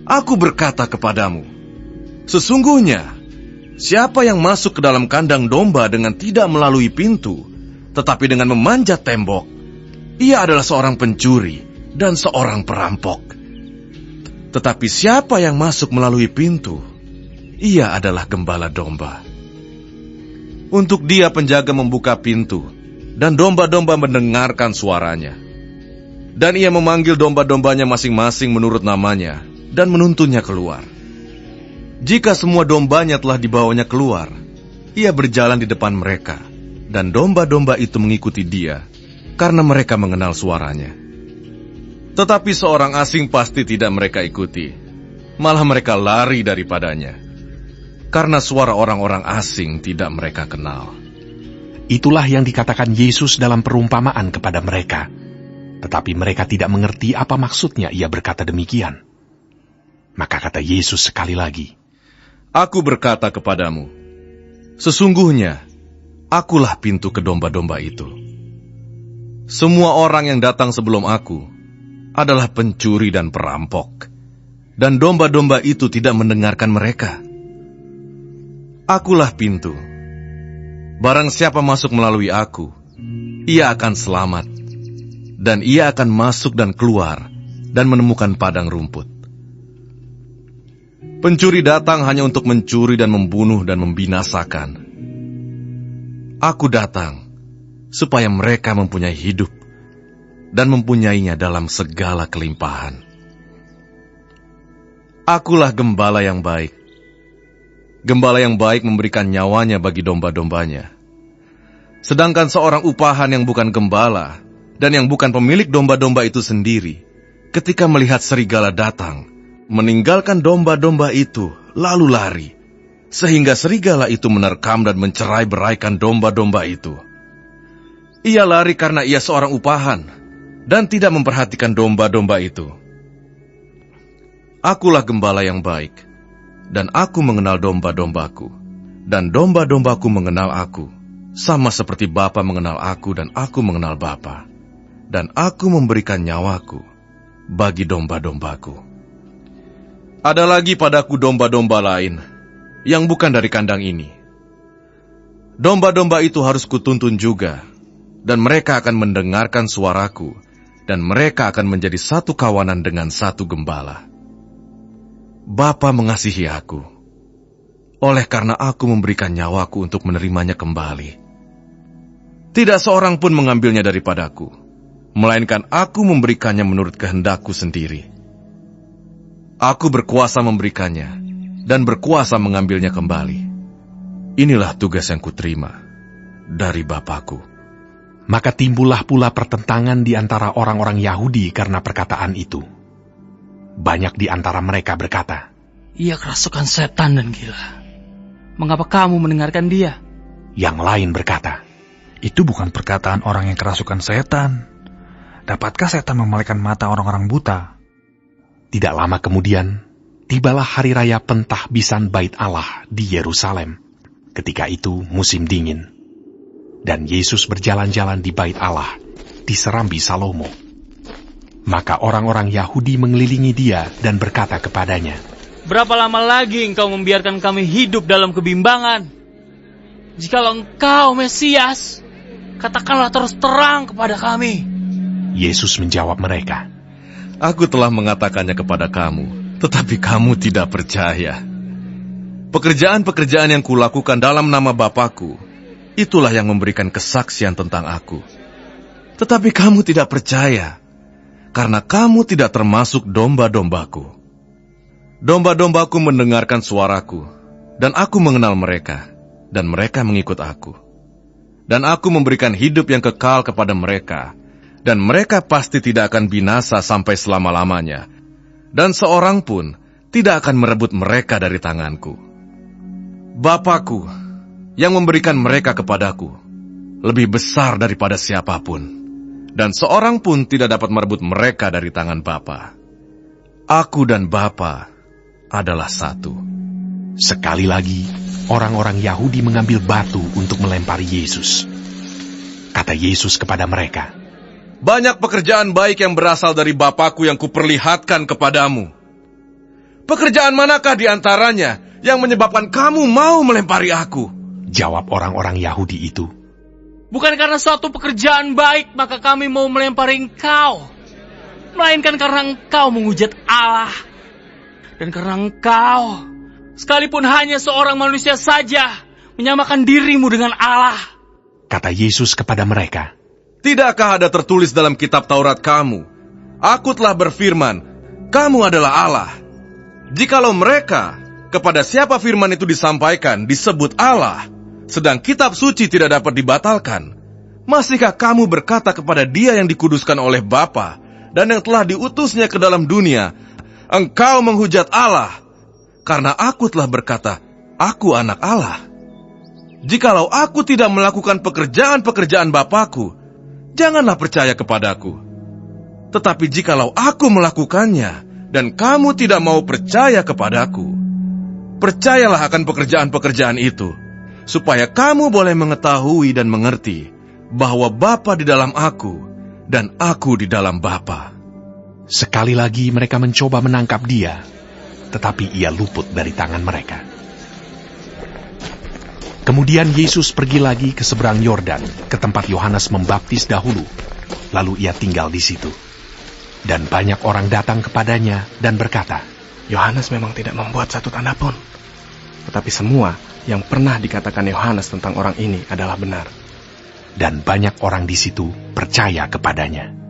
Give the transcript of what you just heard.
Aku berkata kepadamu, sesungguhnya, siapa yang masuk ke dalam kandang domba dengan tidak melalui pintu, tetapi dengan memanjat tembok, ia adalah seorang pencuri dan seorang perampok. Tetapi siapa yang masuk melalui pintu, ia adalah gembala domba. Untuk dia penjaga membuka pintu, dan domba-domba mendengarkan suaranya. Dan ia memanggil domba-dombanya masing-masing menurut namanya, dan menuntunnya keluar. Jika semua dombanya telah dibawanya keluar, ia berjalan di depan mereka, dan domba-domba itu mengikuti dia, karena mereka mengenal suaranya. Tetapi seorang asing pasti tidak mereka ikuti, malah mereka lari daripadanya, karena suara orang-orang asing tidak mereka kenal. Itulah yang dikatakan Yesus dalam perumpamaan kepada mereka. Tetapi mereka tidak mengerti apa maksudnya ia berkata demikian. Maka kata Yesus sekali lagi, Aku berkata kepadamu, sesungguhnya, akulah pintu ke domba-domba itu. Semua orang yang datang sebelum aku adalah pencuri dan perampok, dan domba-domba itu tidak mendengarkan mereka. Akulah pintu. Barang siapa masuk melalui aku, ia akan selamat, dan ia akan masuk dan keluar dan menemukan padang rumput. Pencuri datang hanya untuk mencuri dan membunuh dan membinasakan. Aku datang supaya mereka mempunyai hidup dan mempunyainya dalam segala kelimpahan. Akulah gembala yang baik. Gembala yang baik memberikan nyawanya bagi domba-dombanya. Sedangkan seorang upahan yang bukan gembala dan yang bukan pemilik domba-domba itu sendiri, ketika melihat serigala datang, meninggalkan domba-domba itu, lalu lari, sehingga serigala itu menerkam dan mencerai-beraikan domba-domba itu. Ia lari karena ia seorang upahan, dan tidak memperhatikan domba-domba itu. Akulah gembala yang baik, dan aku mengenal domba-dombaku, dan domba-dombaku mengenal aku, sama seperti Bapa mengenal aku dan aku mengenal Bapa. Dan aku memberikan nyawaku bagi domba-dombaku. Ada lagi padaku domba-domba lain yang bukan dari kandang ini. Domba-domba itu harus kutuntun juga, dan mereka akan mendengarkan suaraku, dan mereka akan menjadi satu kawanan dengan satu gembala. Bapa mengasihi aku, oleh karena aku memberikan nyawaku untuk menerimanya kembali. Tidak seorang pun mengambilnya daripadaku, melainkan aku memberikannya menurut kehendakku sendiri. Aku berkuasa memberikannya, dan berkuasa mengambilnya kembali. Inilah tugas yang kuterima dari Bapakku. Maka timbullah pula pertentangan di antara orang-orang Yahudi karena perkataan itu. Banyak di antara mereka berkata, Ia kerasukan setan dan gila. Mengapa kamu mendengarkan dia? Yang lain berkata, Itu bukan perkataan orang yang kerasukan setan. Dapatkah setan memalingkan mata orang-orang buta? Tidak lama kemudian, tibalah hari raya pentahbisan Bait Allah di Yerusalem. Ketika itu musim dingin. Dan Yesus berjalan-jalan di Bait Allah, di serambi Salomo. Maka orang-orang Yahudi mengelilingi dia dan berkata kepadanya, Berapa lama lagi engkau membiarkan kami hidup dalam kebimbangan? Jikalau engkau Mesias, katakanlah terus terang kepada kami. Yesus menjawab mereka, Aku telah mengatakannya kepada kamu, tetapi kamu tidak percaya. Pekerjaan-pekerjaan yang kulakukan dalam nama Bapakku, itulah yang memberikan kesaksian tentang aku. Tetapi kamu tidak percaya, karena kamu tidak termasuk domba-dombaku. Domba-dombaku mendengarkan suaraku, dan aku mengenal mereka, dan mereka mengikut aku. Dan aku memberikan hidup yang kekal kepada mereka, dan mereka pasti tidak akan binasa sampai selama-lamanya, dan seorang pun tidak akan merebut mereka dari tanganku. Bapakku yang memberikan mereka kepadaku lebih besar daripada siapapun, dan seorang pun tidak dapat merebut mereka dari tangan Bapa. Aku dan Bapa adalah satu. Sekali lagi, orang-orang Yahudi mengambil batu untuk melempari Yesus. Kata Yesus kepada mereka, Banyak pekerjaan baik yang berasal dari Bapakku yang kuperlihatkan kepadamu. Pekerjaan manakah di antaranya yang menyebabkan kamu mau melempari aku? Jawab orang-orang Yahudi itu. Bukan karena suatu pekerjaan baik maka kami mau melempari engkau, melainkan karena engkau menghujat Allah. Dan karena engkau, sekalipun hanya seorang manusia saja, menyamakan dirimu dengan Allah. Kata Yesus kepada mereka, Tidakkah ada tertulis dalam kitab Taurat kamu, Aku telah berfirman, kamu adalah Allah. Jikalau mereka, kepada siapa firman itu disampaikan, disebut Allah, sedang kitab suci tidak dapat dibatalkan, masihkah kamu berkata kepada Dia yang dikuduskan oleh Bapa dan yang telah diutusnya ke dalam dunia, engkau menghujat Allah, karena aku telah berkata, aku anak Allah. Jikalau aku tidak melakukan pekerjaan-pekerjaan Bapakku, janganlah percaya kepadaku. Tetapi jikalau aku melakukannya, dan kamu tidak mau percaya kepadaku, percayalah akan pekerjaan-pekerjaan itu, supaya kamu boleh mengetahui dan mengerti bahwa Bapa di dalam aku, dan aku di dalam Bapa. sekali lagi mereka mencoba menangkap dia, tetapi ia luput dari tangan mereka. Kemudian Yesus pergi lagi ke seberang Yordan, ke tempat Yohanes membaptis dahulu. Lalu ia tinggal di situ. Dan banyak orang datang kepadanya dan berkata, Yohanes memang tidak membuat satu tanda pun. Tetapi semua yang pernah dikatakan Yohanes tentang orang ini adalah benar. dan banyak orang di situ percaya kepadanya.